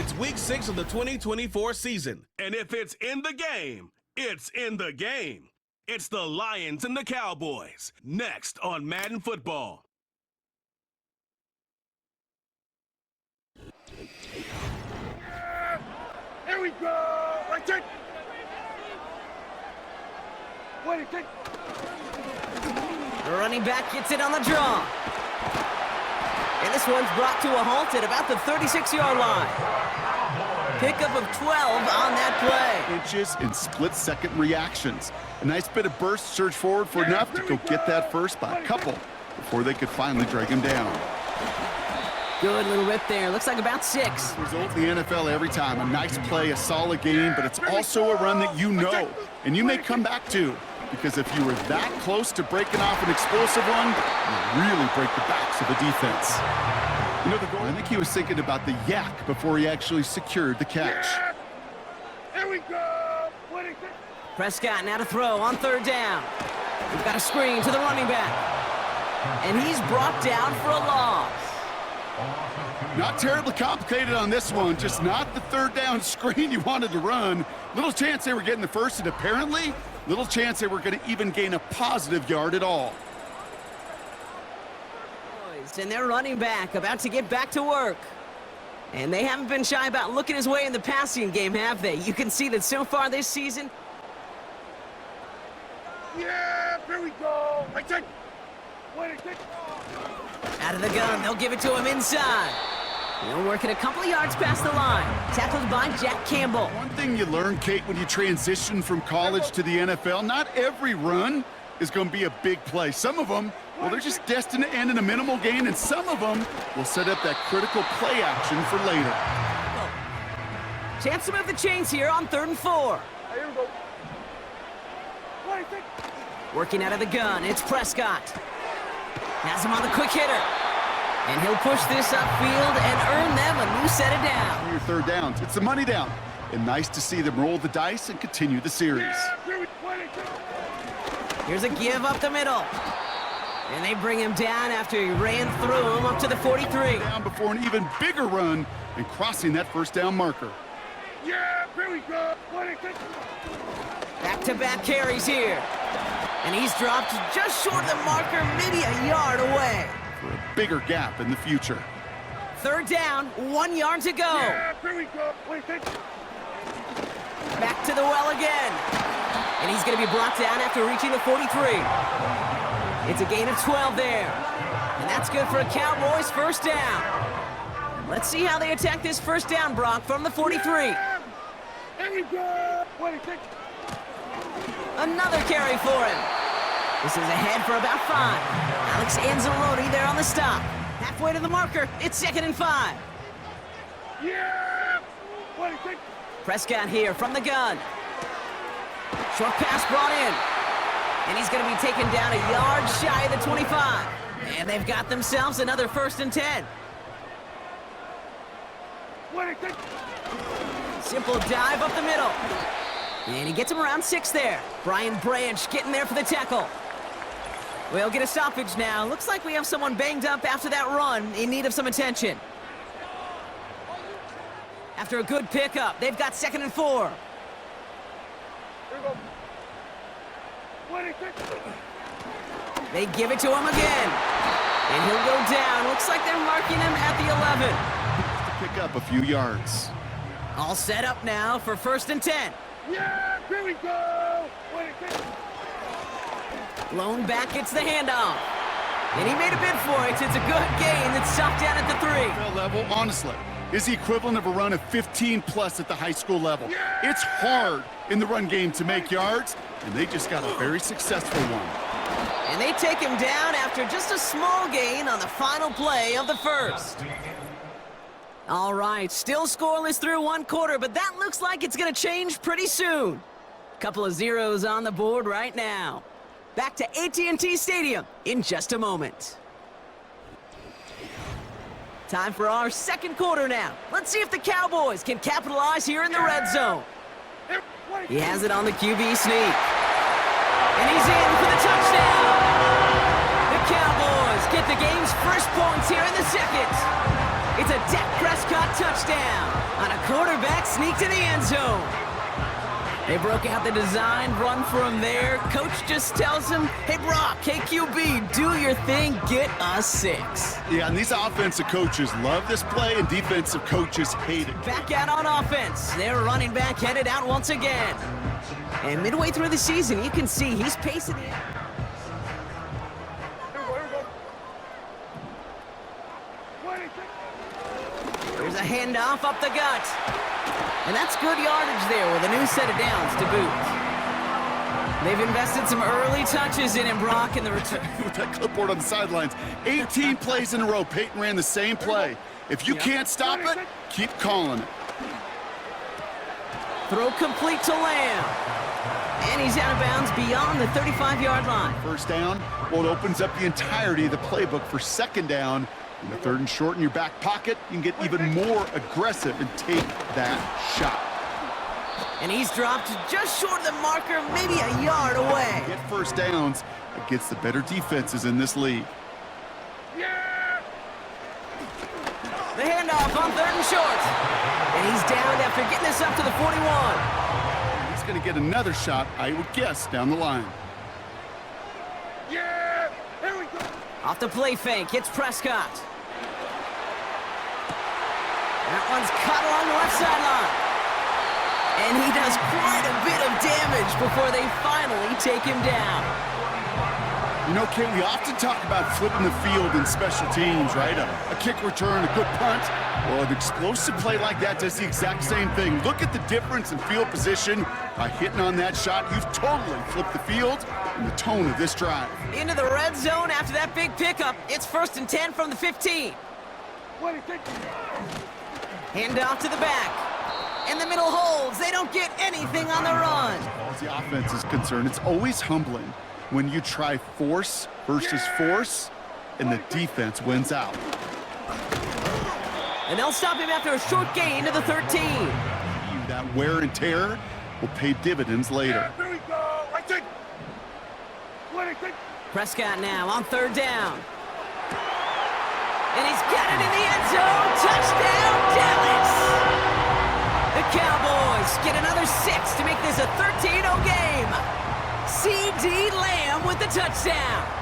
It's week 6 of the 2024 season. And if it's in the game, it's in the game. It's the Lions and the Cowboys. Next on Madden Football. Here we go! Right there! The running back gets it on the draw. And this one's brought to a halt at about the 36-yard line. Pickup of 12 on that play. Inches and split-second reactions. A nice bit of burst, surge forward for enough to go get that first by a couple before they could finally drag him down. Good little rip there. Looks like about 6. Result in the NFL every time. A nice play, a solid game, but it's also a run that you know, and you may come back to. Because if you were that close to breaking off an explosive one, you really break the backs of the defense. You know the goal? I think he was thinking about the yak before he actually secured the catch. Here we go! Prescott now to throw on 3rd down. We've got a screen to the running back. And he's brought down for a loss. Not terribly complicated on this one, just not the 3rd down screen you wanted to run. Little chance they were getting the first, and apparently, little chance they were going to even gain a positive yard at all. And their running back about to get back to work. And they haven't been shy about looking his way in the passing game, have they? You can see that so far this season. Yeah, here we go. Out of the gun, they'll give it to him inside. They're working a couple of yards past the line. Tackled by Jack Campbell. One thing you learn, Kate, when you transition from college to the NFL, not every run is going to be a big play. Some of them, well, they're just destined to end in a minimal gain, and some of them will set up that critical play action for later. Chance to move the chains here on 3rd and 4. Here we go. Working out of the gun, it's Prescott. Has him on the quick hitter. And he'll push this upfield and earn them a new set of downs. Your 3rd downs. It's the money down. And nice to see them roll the dice and continue the series. Here's a give up the middle. And they bring him down after he ran through him up to the 43. Down before an even bigger run and crossing that 1st down marker. Yeah, here we go. Back-to-back carries here. And he's dropped just short of the marker, maybe a yard away. For a bigger gap in the future. 3rd down, 1 yard to go. Yeah, here we go. Back to the well again. And he's going to be brought down after reaching the 43. It's a gain of 12 there. And that's good for a Cowboys 1st down. Let's see how they attack this 1st down, Brock, from the 43. Yeah. Here we go. Another carry for him. This is ahead for about 5. Alex Anzalone there on the stop. Halfway to the marker. It's 2nd and 5. Yeah. Prescott here from the gun. Short pass brought in. And he's going to be taken down a yard shy of the 25. And they've got themselves another 1st and 10. Simple dive up the middle. And he gets him around 6 there. Brian Branch getting there for the tackle. We'll get a stoppage now. Looks like we have someone banged up after that run in need of some attention. After a good pickup, they've got 2nd and 4. They give it to him again. And he'll go down. Looks like they're marking him at the 11. To pick up a few yards. All set up now for 1st and 10. Yeah, here we go. Lone back gets the handoff. And he made a bid for it. It's a good gain that's stopped down at the 3. NFL level, honestly, is the equivalent of a run of 15+ at the high school level. Yeah! It's hard in the run game to make yards, and they just got a very successful one. And they take him down after just a small gain on the final play of the 1st. All right, still scoreless through 1 quarter, but that looks like it's going to change pretty soon. Couple of zeros on the board right now. Back to AT&T Stadium in just a moment. Time for our 2nd quarter now. Let's see if the Cowboys can capitalize here in the red zone. He has it on the QB sneak. And he's in for the touchdown. The Cowboys get the game's first points here in the 2nd. It's a Dak Prescott touchdown on a quarterback sneak to the end zone. They broke out the design run from there. Coach just tells him, hey, Brock, KQB, do your thing, get us 6. Yeah, and these offensive coaches love this play, and defensive coaches hate it. Back out on offense. Their running back headed out once again. And midway through the season, you can see he's pacing it. There's a handoff up the gut. And that's good yardage there with a new set of downs to boot. They've invested some early touches in him, Brock, in the return. With that clipboard on the sidelines, 18 plays in a row. Peyton ran the same play. If you can't stop it, keep calling it. Throw complete to Lamb. And he's out of bounds beyond the 35-yard line. First down, well, it opens up the entirety of the playbook for second down. In the third and short in your back pocket, you can get even more aggressive and take that shot. And he's dropped just short of the marker, maybe a yard away. Get first downs against the better defenses in this league. Yeah! The handoff on third and short. And he's down after getting this up to the 41. He's going to get another shot, I would guess, down the line. Yeah! Here we go! Off the play fake, it's Prescott. That one's caught along the left sideline. And he does quite a bit of damage before they finally take him down. You know, Kate, we often talk about flipping the field in special teams, right? A kick return, a good punt. Well, an explosive play like that does the exact same thing. Look at the difference in field position. By hitting on that shot, you've totally flipped the field and the tone of this drive. Into the red zone after that big pickup. It's 1st and 10 from the 15. Hand off to the back. And the middle holds. They don't get anything on the run. As the offense is concerned, it's always humbling when you try force versus force and the defense wins out. And they'll stop him after a short gain to the 13. That wear and tear will pay dividends later. Here we go! I think! Prescott now on 3rd down. And he's got it in the end zone. Touchdown, Dallas! The Cowboys get another 6 to make this a 13-0 game. C.D. Lamb with the touchdown.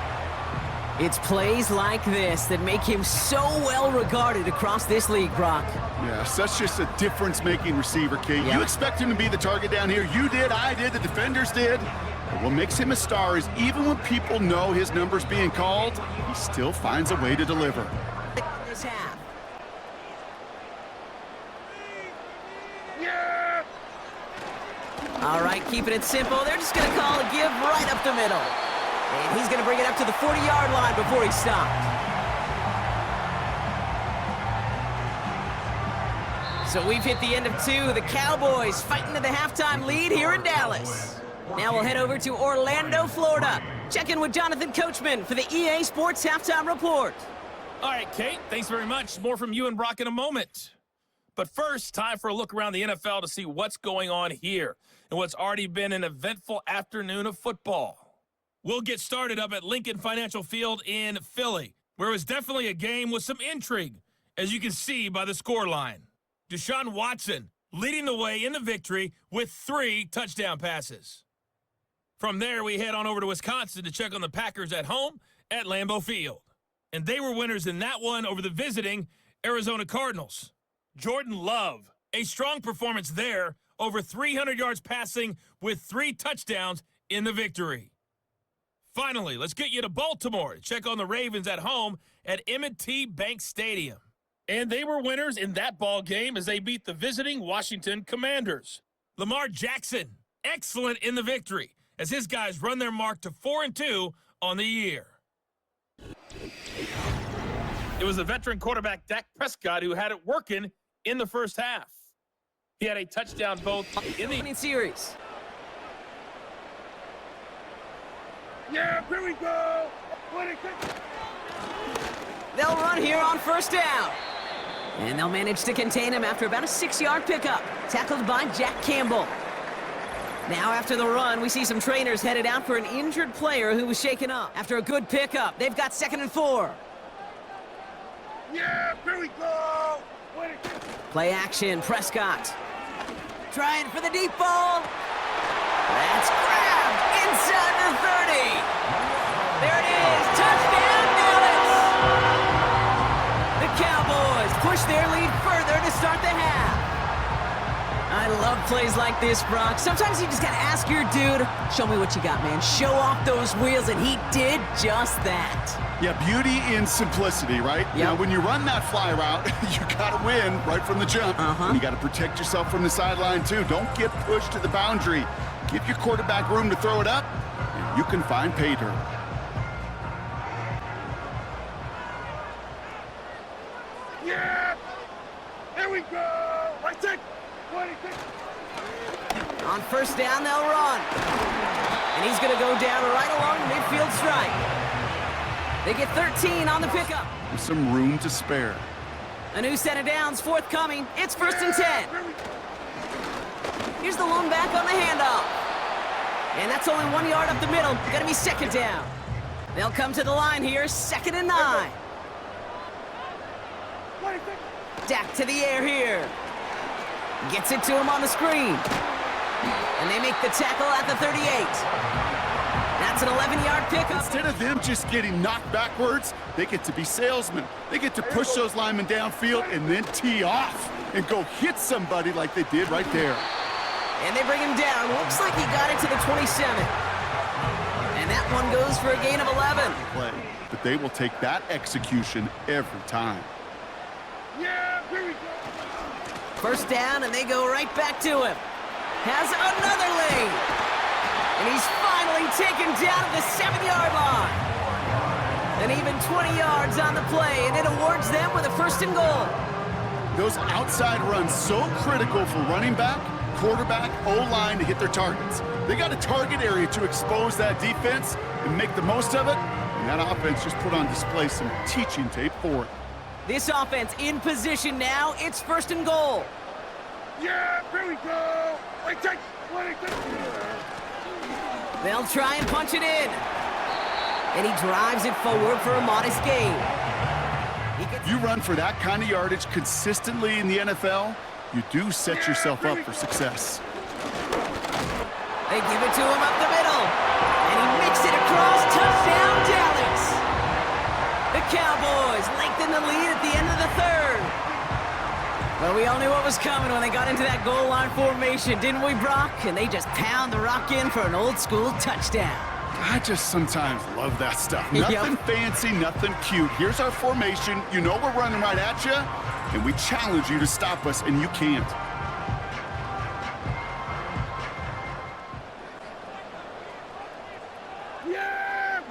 It's plays like this that make him so well regarded across this league, Brock. Yeah, such just a difference-making receiver, Kate. Yeah. You expect him to be the target down here. You did, I did, the defenders did. But what makes him a star is even when people know his number's being called, he still finds a way to deliver. This half. Yeah! All right, keeping it simple. They're just going to call a give right up the middle. And he's going to bring it up to the 40-yard line before he stopped. So we've hit the end of 2. The Cowboys fighting to the halftime lead here in Dallas. Now we'll head over to Orlando, Florida. Check in with Jonathan Coachman for the EA Sports Halftime Report. All right, Kate, thanks very much. More from you and Brock in a moment. But first, time for a look around the NFL to see what's going on here and what's already been an eventful afternoon of football. We'll get started up at Lincoln Financial Field in Philly, where it was definitely a game with some intrigue, as you can see by the scoreline. Deshaun Watson leading the way in the victory with 3 touchdown passes. From there, we head on over to Wisconsin to check on the Packers at home at Lambeau Field. And they were winners in that one over the visiting Arizona Cardinals. Jordan Love, a strong performance there, over 300 yards passing with 3 touchdowns in the victory. Finally, let's get you to Baltimore to check on the Ravens at home at M&T Bank Stadium. And they were winners in that ball game as they beat the visiting Washington Commanders. Lamar Jackson, excellent in the victory as his guys run their mark to 4-2 on the year. It was the veteran quarterback Dak Prescott who had it working in the first half. He had a touchdown both in the series. Yeah, here we go! They'll run here on 1st down. And they'll manage to contain him after about a 6-yard pickup. Tackled by Jack Campbell. Now after the run, we see some trainers headed out for an injured player who was shaken up. After a good pickup, they've got 2nd and 4. Yeah, here we go. 26. Play action, Prescott. Trying for the deep ball. That's grabbed inside the 30. There it is, touchdown Dallas. The Cowboys push their lead further to start the half. I love plays like this, Brock. Sometimes you just gotta ask your dude, show me what you got, man. Show off those wheels, and he did just that. Yeah, beauty in simplicity, right? Yep. Now, when you run that fly route, you got to win right from the jump. And you got to protect yourself from the sideline, too. Don't get pushed to the boundary. Give your quarterback room to throw it up, and you can find pay dirt. Yeah. Here we go. Right side. 26. On first down, they'll run. And he's gonna go down right along midfield stripe. They get 13 on the pickup. There's some room to spare. A new set of downs forthcoming. It's 1st and 10. Here's the lone back on the handoff. And that's only 1 yard up the middle. Gonna be 2nd down. They'll come to the line here, 2nd and 9. 26. Dak to the air here. Gets it to him on the screen. And they make the tackle at the 38. That's an 11-yard pickup. Instead of them just getting knocked backwards, they get to be salesmen. They get to push those linemen downfield and then tee off and go hit somebody like they did right there. And they bring him down. Looks like he got it to the 27. And that one goes for a gain of 11. Play, but they will take that execution every time. Yeah, here we go. First down, and they go right back to him. Has another lead. And he's finally taken down at the 7-yard line. And even 20 yards on the play, and it awards them with a 1st and goal. Those outside runs so critical for running back, quarterback, O-line to hit their targets. They got a target area to expose that defense and make the most of it. And that offense just put on display some teaching tape for it. This offense in position now. It's 1st and goal. Yeah, here we go. Right side. 26. They'll try and punch it in. And he drives it forward for a modest gain. You run for that kind of yardage consistently in the NFL, you do set yourself up for success. They give it to him up the middle. And he makes it across. Touchdown, Dallas. The Cowboys lengthen the lead at the end of the 3rd. Well, we all knew what was coming when they got into that goal line formation, didn't we, Brock? And they just pound the rock in for an old-school touchdown. I just sometimes love that stuff. Nothing fancy, nothing cute. Here's our formation. You know we're running right at you, and we challenge you to stop us, and you can't. Yeah.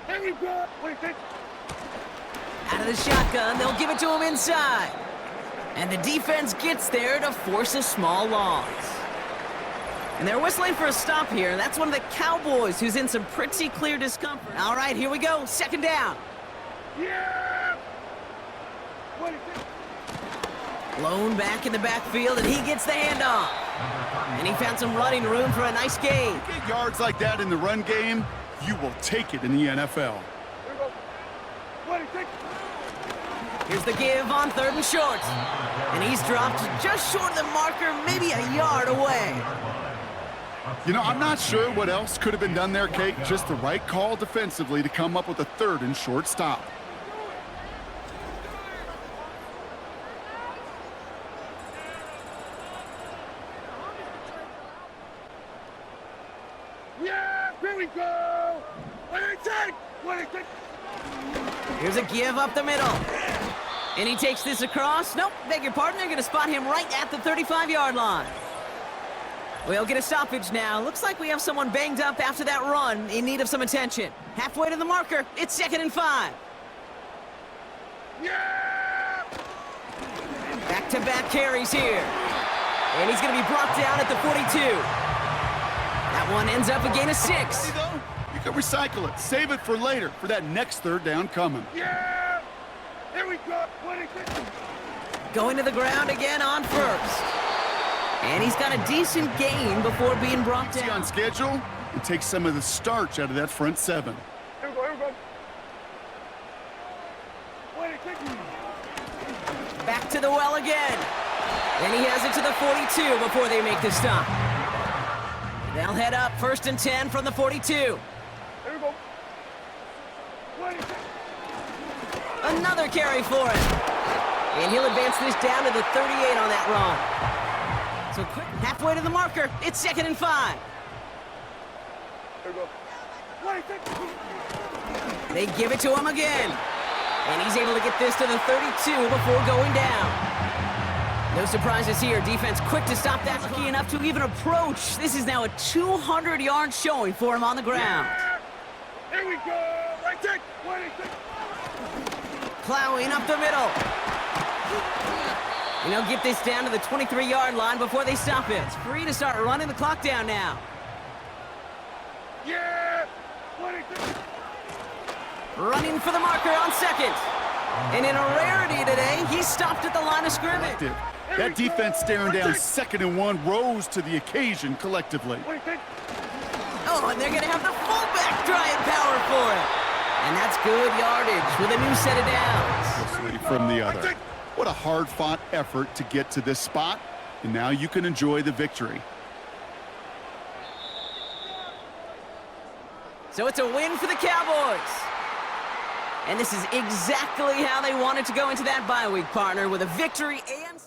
Here we go. 26. Out of the shotgun, they'll give it to him inside. And the defense gets there to force a small loss. And they're whistling for a stop here, and that's one of the Cowboys who's in some pretty clear discomfort. All right, here we go. 2nd down. Yeah. 26. Lone back in the backfield, and he gets the handoff. And he found some running room for a nice gain. Get yards like that in the run game, you will take it in the NFL. Here we go. 26. Here's the give on 3rd and short. And he's dropped just short of the marker, maybe a yard away. You know, I'm not sure what else could have been done there, Kate. Just the right call defensively to come up with a 3rd and short stop. Yeah, here we go. 26. 26. Here's a give up the middle. And he takes this across. Nope, beg your pardon. They're going to spot him right at the 35-yard line. We'll get a stoppage now. Looks like we have someone banged up after that run in need of some attention. Halfway to the marker. It's 2nd and 5. Yeah. Back-to-back carries here. And he's going to be brought down at the 42. That one ends up a gain of 6. You can recycle it. Save it for later for that next 3rd down coming. Yeah. Here we go. 26. Going to the ground again on 1st. And he's got a decent gain before being brought See down. on schedule and take some of the starch out of that front 7. Here we go. Here we go. 26. Back to the well again. And he has it to the 42 before they make the stop. They'll head up 1st and 10 from the 42. Here we go. 26. Another carry for him. And he'll advance this down to the 38 on that run. So quick, halfway to the marker. It's 2nd and 5. Here we go. 26. They give it to him again. And he's able to get this to the 32 before going down. No surprises here. Defense quick to stop that. Lucky enough to even approach. This is now a 200-yard showing for him on the ground. Here we go. Right take. 26. Plowing up the middle. And he'll get this down to the 23-yard line before they stop him. It's free to start running the clock down now. Yeah. 26. Running for the marker on 2nd. And in a rarity today, he stopped at the line of scrimmage. That defense staring down 2nd and 1 rose to the occasion collectively. 26. Oh, and they're going to have the fullback trying power for it. And that's good yardage with a new set of downs. From the other. What a hard-fought effort to get to this spot, and now you can enjoy the victory. So it's a win for the Cowboys. And this is exactly how they wanted to go into that bye week, partner, with a victory and...